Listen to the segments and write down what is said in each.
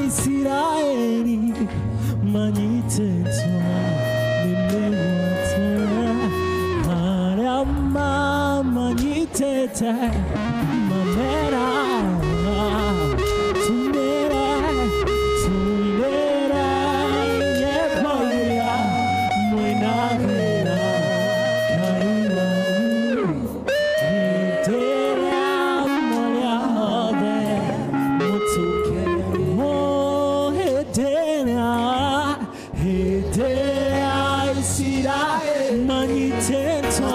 Israeli maniteto nimewata arama manitete mamera tunera yepoya mwenagera kaiwa itera molyade mutuke Hedera isira maniteto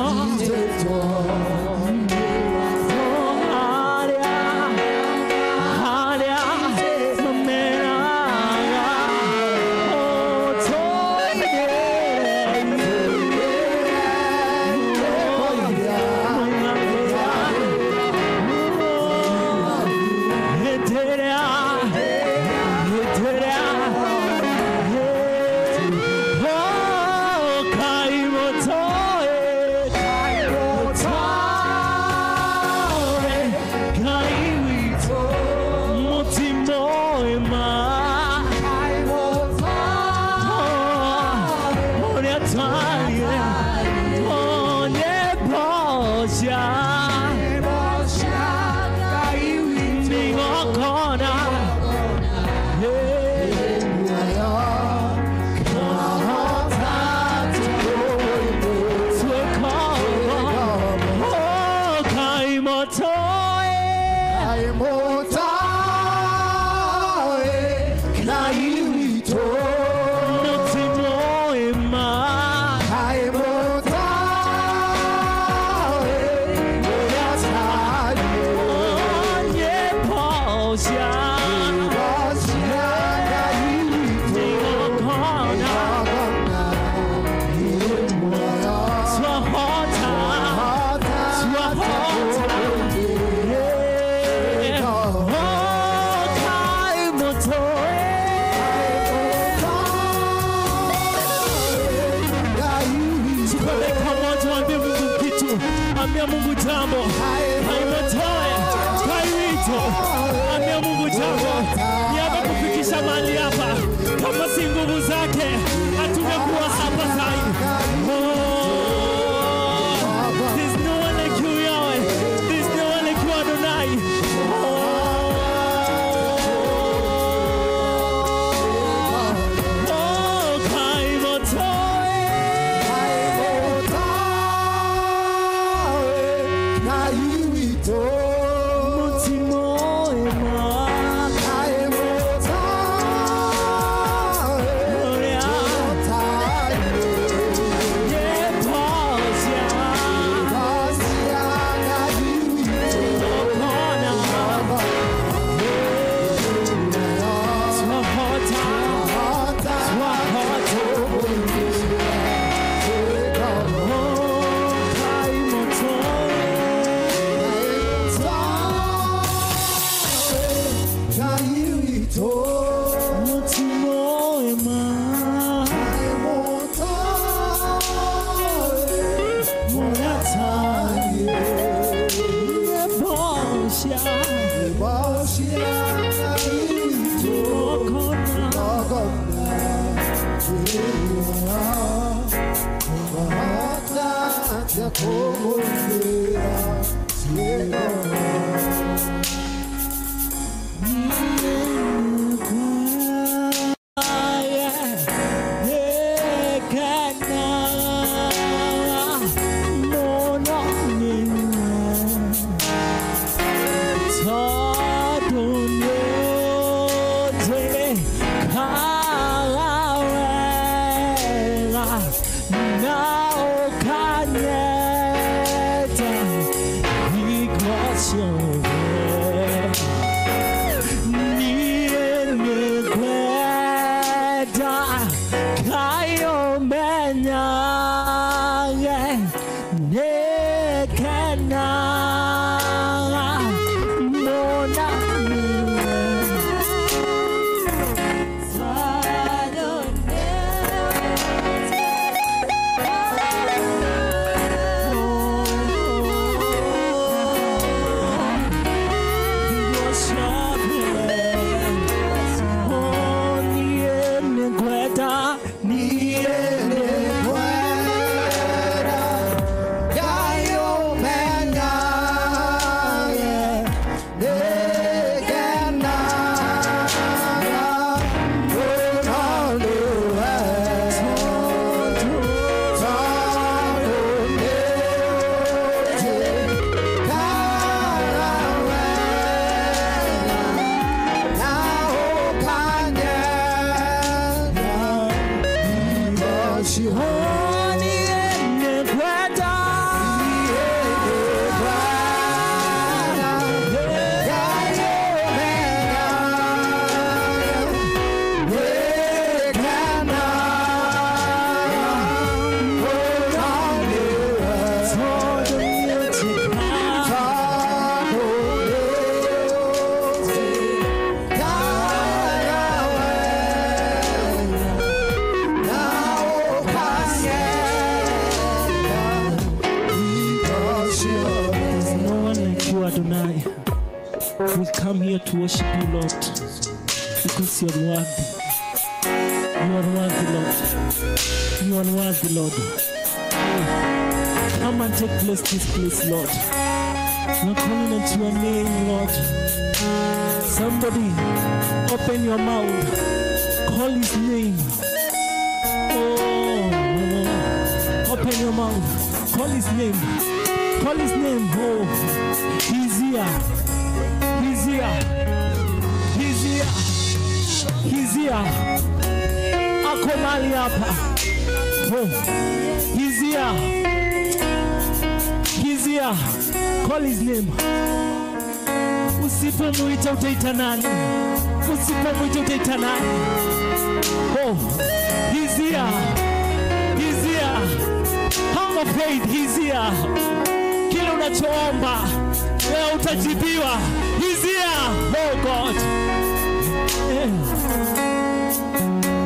Ambia Mungu jambo, haimotoe, haimito. Ambia Mungu jambo, niaba kufikisha mahali hapa. Kama si nguvu zake, hatungekuwa hapa zaidi. There's no one like you, Yahweh. There's no one like you, Adonai. to worship you, Lord, because you are worthy. You are worthy, Lord. You are worthy, Lord. Come and take place this place, Lord. We're calling unto your name, Lord. Somebody, open your mouth. Call his name. Oh, open your mouth. Call his name. Call his name. Oh, he's here. He's here. He's here. He's here. Ako mahali hapa. Oh, he's here. He's here. Call his name. Usipomuita utaita nani? Usipomuita utaita nani? Oh, he's here. He's here. Have a faith, he's here. Kile unachoomba leo utajibiwa. He's here. Oh God.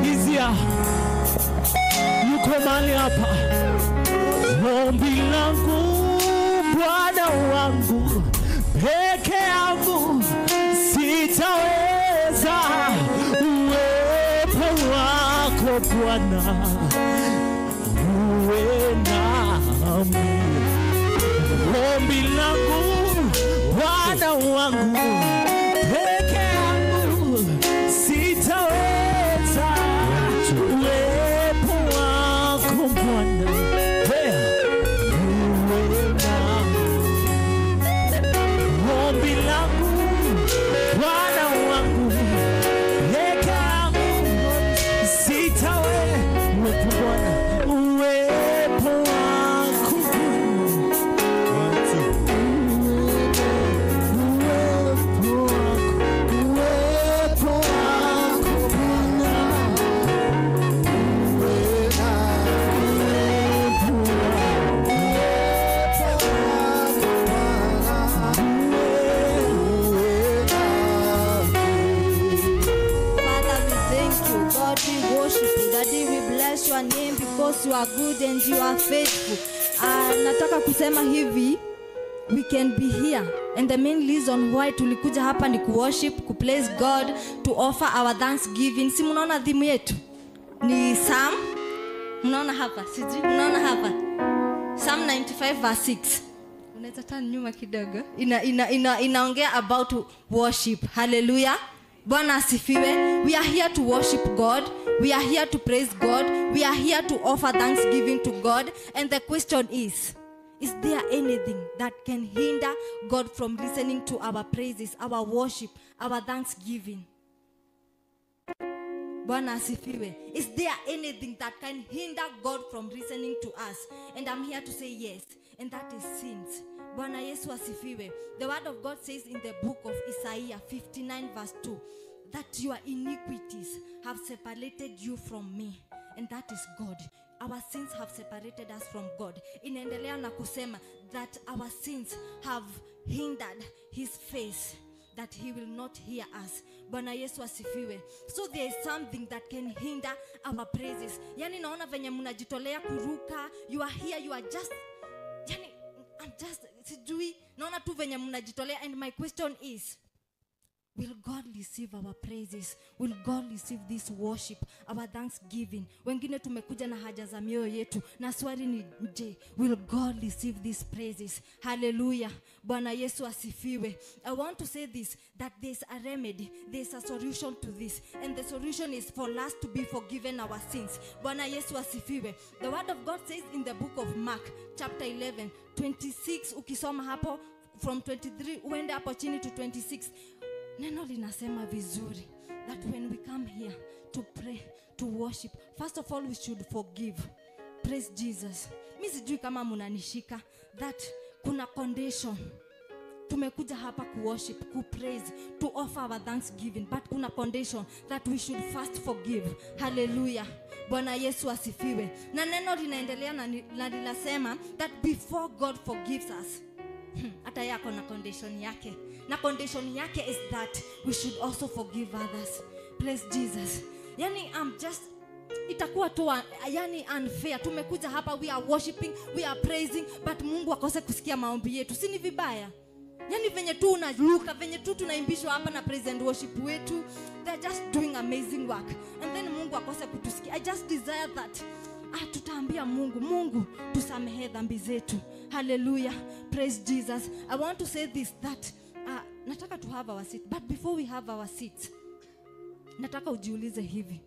He's here. Yuko mahali hapa. Ombi langu Bwana wangu, peke yangu sitaweza, uwepo wako Bwana uwe nami. Ombi langu Bwana wangu, peke yangu sitaweza, uwepo wako Bwana you are good and you are faithful. Nataka kusema hivi, we can be here and the main reason why tulikuja hapa ni worship, ku praise God, to offer our thanksgiving. Si mnaona dhimu yetu ni Psalm, mnaona hapa, siji mnaona hapa Psalm 95 verse 6. Unaweza tani nyuma kidogo, inaongea about worship. Hallelujah. Bwana asifiwe. We are here to worship God. We are here to praise God. We are here to offer thanksgiving to God. And the question is there anything that can hinder God from listening to our praises, our worship, our thanksgiving? Bwana asifiwe. Is there anything that can hinder God from listening to us? And I'm here to say yes. And that is sins. Bwana Yesu asifiwe. The word of God says in the book of Isaiah 59 verse 2 that your iniquities have separated you from me, and that is God. Our sins have separated us from God. Inaendelea na kusema that our sins have hindered his face, that he will not hear us. Bwana Yesu asifiwe. So there is something that can hinder our praises. Yani naona venye mnajitolea kuruka, you are here, you are just, yani I'm just sijui, naona tu venye mnajitolea. And my question is, will God receive our praises? Will God receive this worship, our thanksgiving? Wengine tumekuja na haja za mioyo yetu, na swali ni je, will God receive these praises? Hallelujah. Bwana Yesu asifiwe. I want to say this, that there's a remedy, there's a solution to this, and the solution is for us to be forgiven our sins. Bwana Yesu asifiwe. The word of God says in the book of Mark chapter 11 26, ukisoma hapo from 23 uende hapo chini to 26, neno linasema vizuri that when we come here to pray, to worship, first of all we should forgive. Praise Jesus. Mimi sijui kama mnanishika, that kuna condition. Tumekuja hapa ku worship, ku praise, to offer our thanksgiving, but kuna condition that we should first forgive. Hallelujah. Bwana Yesu asifiwe. Na neno linaendelea na linasema that before God forgives us, hata yako na condition yake. Na condition yake is that we should also forgive others. Praise Jesus. Yani itakuwa tu yani unfair. Tumekuja hapa, we are worshiping, we are praising, but Mungu akose kusikia maombi yetu. Si ni vibaya? Yani venye tu unaluka, venye tu tunaimbishwa hapa na praise and worship wetu, they're just doing amazing work. And then Mungu akose kutusikia. I just desire that. Tutaambia Mungu tusamehe dhambi zetu. Hallelujah. Praise Jesus. I want to say this, that nataka to have our seat. But before we have our seat, nataka ujiulize hivi.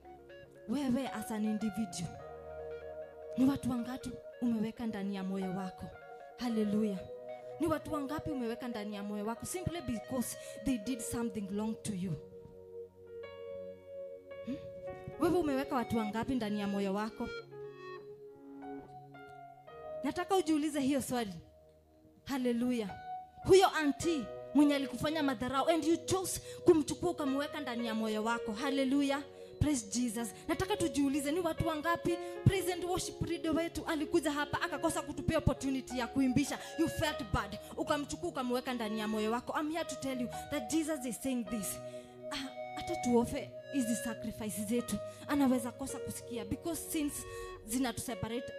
Wewe as an individual, ni watu wangapi umeweka ndani ya moyo wako? Hallelujah. Ni watu wangapi umeweka ndani ya moyo wako simply because they did something wrong to you? Wewe umeweka watu wangapi ndani ya moyo wako? Nataka ujiulize hiyo swali. Hallelujah. Huyo auntie mwenye alikufanya madharau and you chose kumchukua ukamweka ndani ya moyo wako. Hallelujah. Praise Jesus. Nataka tujiulize ni watu wangapi praise and worship leader wetu alikuja hapa akakosa kutupea opportunity ya kuimbisha. You felt bad. Ukamchukua ukamweka ndani ya moyo wako. I'm here to tell you that Jesus is saying this. Hata tuofe hizi sacrifices zetu anaweza kosa kusikia because sins zinatuseparate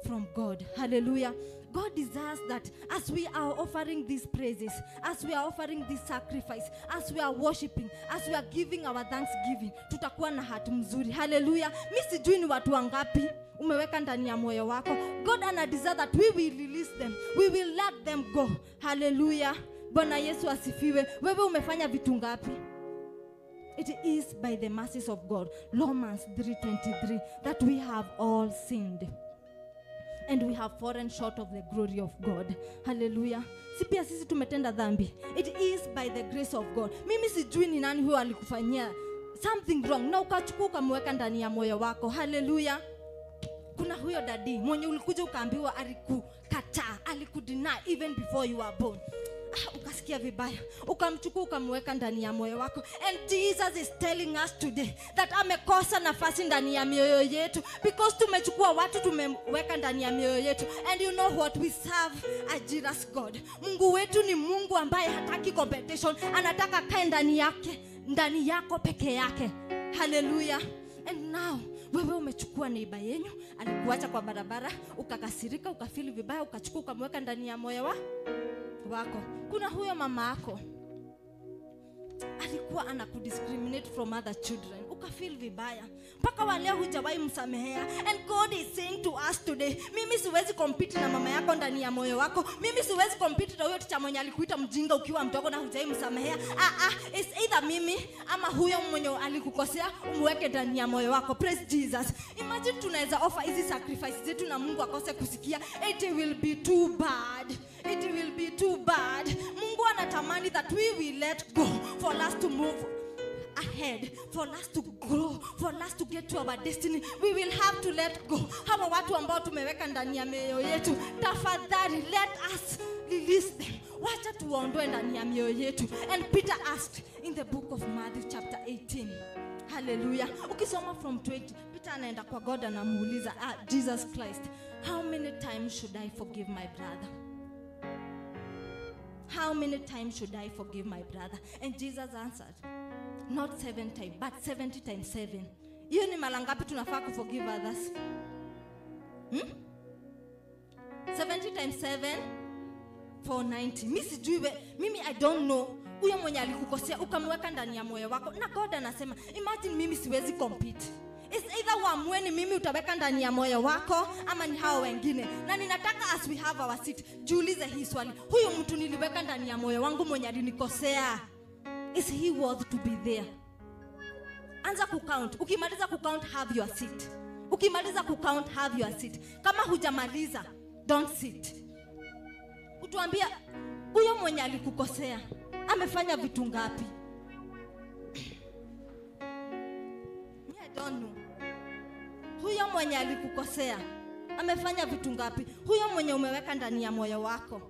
from God. Hallelujah. God desires that as we are offering these praises, as we are offering this sacrifice, as we are worshiping, as we are giving our thanksgiving, tutakuwa na hati mzuri. Hallelujah. Mimi sijui ni watu wangapi umeweka ndani ya moyo wako. God ana desire that we will release them. We will let them go. Hallelujah. Bwana Yesu asifiwe. Wewe umefanya vitu ngapi? It is by the mercies of God. Romans 3:23 that we have all sinned and we have fallen short of the glory of God. Hallelujah. Si pia sisi tumetenda dhambi. It is by the grace of God. Mimi sijui ni nani huyo alikufanyia something wrong na ukachukua ukamweka ndani ya moyo wako. Hallelujah. Kuna huyo dadi mwenye ulikuja ukaambiwa alikukataa, alikudeny even before you were born. Ukasikia vibaya, ukamchukua ukamweka ndani ya moyo wako. And Jesus is telling us today that amekosa nafasi ndani ya mioyo yetu because tumechukua watu tumeweka ndani ya mioyo yetu. And you know what, we serve a jealous God. Mungu wetu ni Mungu ambaye hataki competition, anataka kae ndani yake, ndani yako peke yake. Hallelujah. And now wewe umechukua neighbor yenu alikuacha kwa barabara, ukakasirika, ukafeel vibaya, ukachukua ukamweka ndani ya moyo wako. Kuna huyo mama yako alikuwa anakudiscriminate from other children, ukafeel vibaya mpaka wale hujawahi msamehea. And God is saying to us today, mimi siwezi compete na mama yako ndani ya moyo wako. Mimi siwezi compete na huyo ticha mwenye alikuita mjinga ukiwa mdogo na hujawahi msamehea. It's either mimi ama huyo mwenye alikukosea umweke ndani ya moyo wako. Praise Jesus. Imagine tunaweza offer hizi sacrifices zetu na Mungu akose kusikia. It will be too bad. It will be too bad. Mungu anatamani that we will let go for us to move ahead, for us to grow, for us to get to our destiny. We will have to let go. Hawa watu ambao tumeweka ndani ya mioyo yetu, tafadhali let us release them. Wacha tuondoe ndani ya mioyo yetu. And Peter asked in the book of Matthew chapter 18. Hallelujah. Ukisoma from 20, Peter anaenda kwa God anamuuliza, Jesus Christ, how many times should I forgive my brother? How many times should I forgive my brother? And Jesus answered, not 7 times, but 70 times 7. Hiyo ni mara ngapi tunafaa kuforgive others? 70 times 7 for 90. Mimi I don't know. Huyo mwenye alikukosea ukamweka ndani ya moyo wako. Na God anasema, imagine mimi siwezi compete. It's either uamue mimi utaweka ndani ya moyo wako ama ni hao wengine. Na ninataka as we have our seat, jiulize hii swali. Huyu mtu niliweka ndani ya moyo wangu mwenye alinikosea, is he worth to be there? Anza kucount. Ukimaliza kucount, have your seat. Ukimaliza kucount, have your seat. Kama hujamaliza, don't sit. Utuambia huyo mwenye alikukosea amefanya vitu ngapi? I don't know. Huyo mwenye alikukosea amefanya vitu ngapi? Huyo mwenye umeweka ndani ya moyo wako.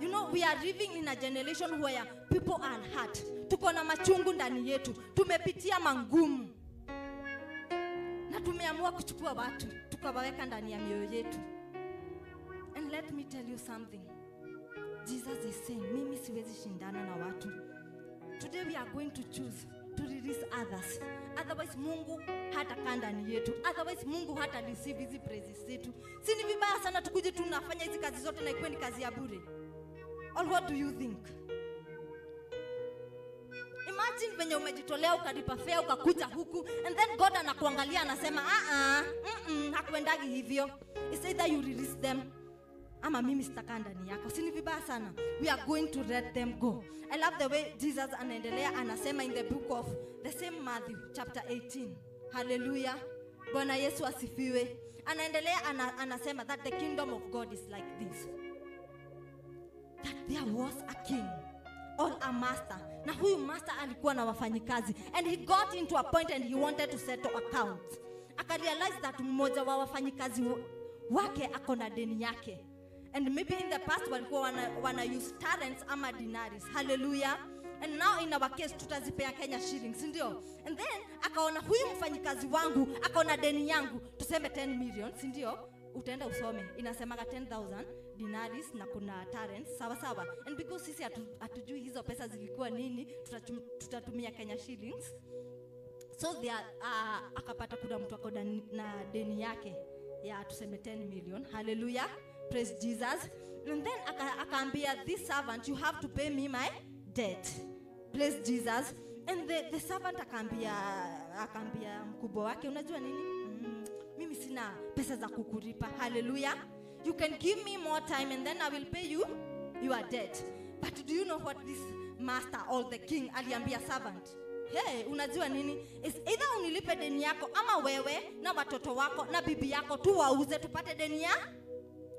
You know, we are living in a generation where people are hurt. Tuko na machungu ndani yetu. Tumepitia mangumu. Na tumeamua kuchukua watu tukawaweka ndani ya mioyo yetu. And let me tell you something. Jesus is saying, mimi siwezi shindana na watu. Today we are going to choose to release others. Otherwise Mungu hatakaa ndani yetu. Otherwise Mungu hata receive hizi praises zetu. Si ni vibaya sana tukuje tunafanya hizi kazi zote na ikuwe ni kazi ya bure? Or what do you think? Imagine venye umejitolea ukalipa fare ukakuja huku and then God anakuangalia anasema hakuendagi hivyo. It's either you release them ama mimi sitaka ndani yako. Si ni vibaya sana? We are going to let them go. I love the way Jesus anaendelea anasema in the book of the same Matthew chapter 18. Hallelujah. Bwana Yesu asifiwe. Anaendelea anasema that the kingdom of God is like this. That there was a king or a master. Na huyu master alikuwa na wafanyikazi and he got into a point and he wanted to settle accounts. Akarealize that mmoja wa wafanyikazi wake akona deni yake. And maybe in the past walikuwa wana use talents ama dinaries. Hallelujah. And now in our case tutazipea Kenya shillings, ndio? And then akaona huyu mfanyikazi wangu akaona deni yangu tuseme 10 million, ndio? Utaenda usome inasemaga 10,000 dinaries na kuna talents, sawa sawa. And because sisi hatujui hizo pesa zilikuwa nini, tutatumia Kenya shillings. So there akapata kuna mtu akoda na deni yake ya tuseme 10 million. Hallelujah. Praise Jesus. And then akaambia this servant, you have to pay me my debt. Praise Jesus. And the servant akaambia mkubwa wake, unajua nini? Mimi sina pesa za kukulipa. Hallelujah. You can give me more time and then I will pay you your debt. But do you know what this master or the king aliambia servant? Hey, unajua nini? Is either unilipe deni yako ama wewe na watoto wako na bibi yako tu wauze tupate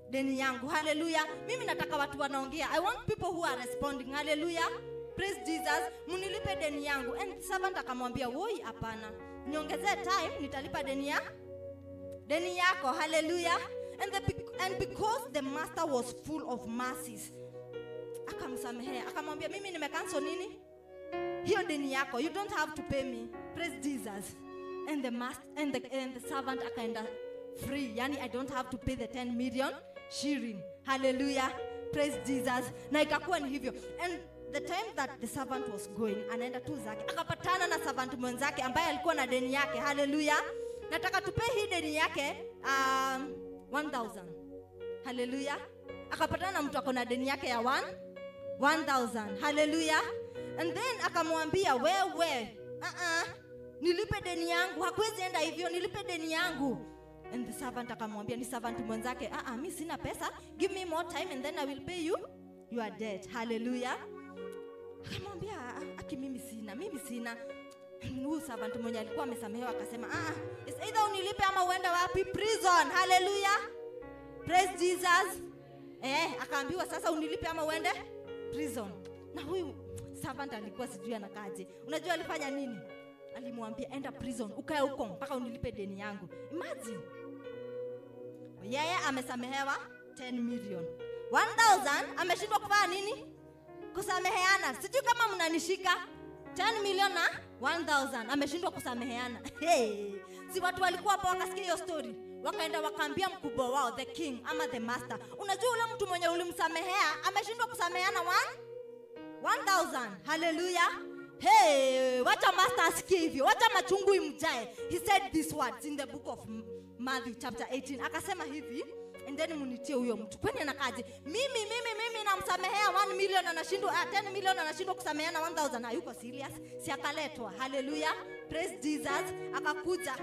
deni yangu. Hallelujah. Mimi nataka watu wanaongea. I want people who are responding. Hallelujah. Praise Jesus. Munilipe deni yangu. And servant akamwambia, "Woi, hapana. Niongezee time nitalipa deni yako." Hallelujah. And because the master was full of mercies, akamsamehea. Akamwambia, "Mimi nimecancel nini? Hiyo deni yako. You don't have to pay me." Praise Jesus. And the master and the servant akaenda free. Yani I don't have to pay the 10 million shilling. Hallelujah. Praise Jesus. Na ikakuwa ni hivyo. And the time that the servant was going, anaenda tu zake, akapatana na servant mwenzake ambaye alikuwa na deni yake. Hallelujah. Nataka tupe hii deni yake 1,000. Hallelujah. Akapatana na mtu akona deni yake ya 1,000. Hallelujah. And then akamwambia, wewe nilipe deni yangu. Hakuwezi enda hivyo, nilipe deni yangu. And the servant akamwambia, ni servant mwenzake, mimi sina pesa, give me more time and then I will pay you your debt. Hallelujah. Akamwambia, mimi sina. Huyu servant mwenye alikuwa amesamehewa akasema, it's either unilipe ama uende wapi? Prison. Hallelujah. Praise Jesus. Akaambiwa sasa unilipe ama uende prison. Na huyu servant alikuwa sijui anakaje. Unajua alifanya nini? Alimwambia, enda prison, ukae huko mpaka unilipe deni yangu. Imagine. Yeye amesamehewa 10 million. 1,000 ameshindwa kufanya nini? Kusameheana. Sijui kama mnanishika. 10 million na 1,000 ameshindwa kusameheana. Hey, si watu walikuwa hapo wakasikia hiyo story. Wakaenda wakaambia mkubwa wao, the king ama the master. Unajua ule mtu mwenye ulimsamehea ameshindwa kusameheana 1,000. Hallelujah. Hey, wacha master asikie hivyo. Wacha machungu imjae. He said these words in the book of Matthew chapter 18. Akasema hivi, and then munitie huyo mtu. Kwani anakaje? Mimi namsamehea 1 million anashindwa 10 million anashindwa kusameheana 1,000. Hayuko serious. Si akaletwa. Hallelujah. Praise Jesus. Akakuja.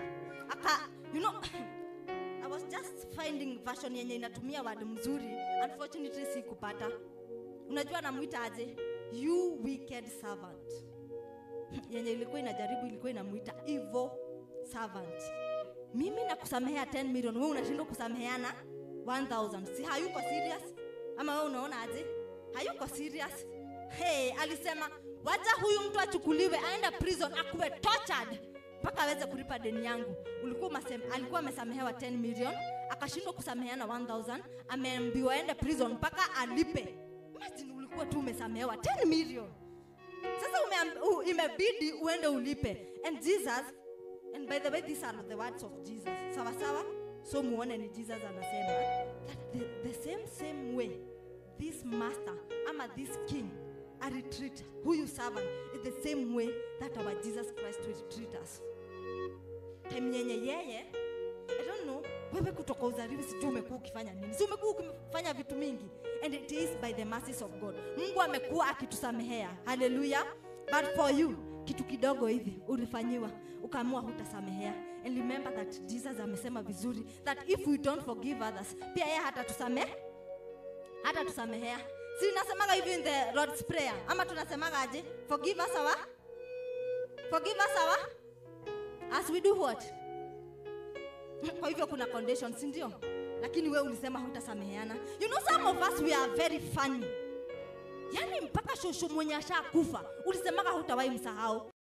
I was just finding version yenye inatumia word mzuri. Unfortunately sikupata. Unajua namuita aje? You wicked servant. Yenye ilikuwa inamuita evil servant. Mimi nakusamehea 10 million, wewe unashindwa kusameheana 1,000. Si hayuko serious? Ama wewe unaona aje? Hayuko serious. Hey, alisema wacha huyu mtu achukuliwe aenda prison akuwe tortured mpaka aweze kulipa deni yangu. Alikuwa amesamehewa 10 million, akashindwa kusameheana 1,000, ameambiwa aende prison mpaka alipe. Imagine ulikuwa tu umesamehewa 10 million. Sasa imebidi uende ulipe. And Jesus, and by the way these are the words of Jesus. Sawa sawa? So muone ni Jesus anasema that the same way this master ama this king a retreat huyu servant is the same way that our Jesus Christ will treat us. Time yenye yeye, I don't know, wewe kutoka uzaliwa sijui umekuwa ukifanya nini. Si umekuwa ukifanya vitu mingi. And it is by the mercies of God. Mungu amekuwa akitusamehea. Hallelujah. But for you, kitu kidogo hivi ulifanyiwa, ukaamua hutasamehea. And remember that Jesus amesema vizuri that if we don't forgive others, pia yeye hata tusamehea. Si nasemaga hivi in the Lord's Prayer. Ama tunasemaga aje? Forgive us our as we do what? Kwa hivyo kuna conditions, ndio? Lakini wewe ulisema hutasameheana. You know some of us we are very funny. Yaani mpaka shosho mwenye ashakufa ulisemaga hutawahi msahau.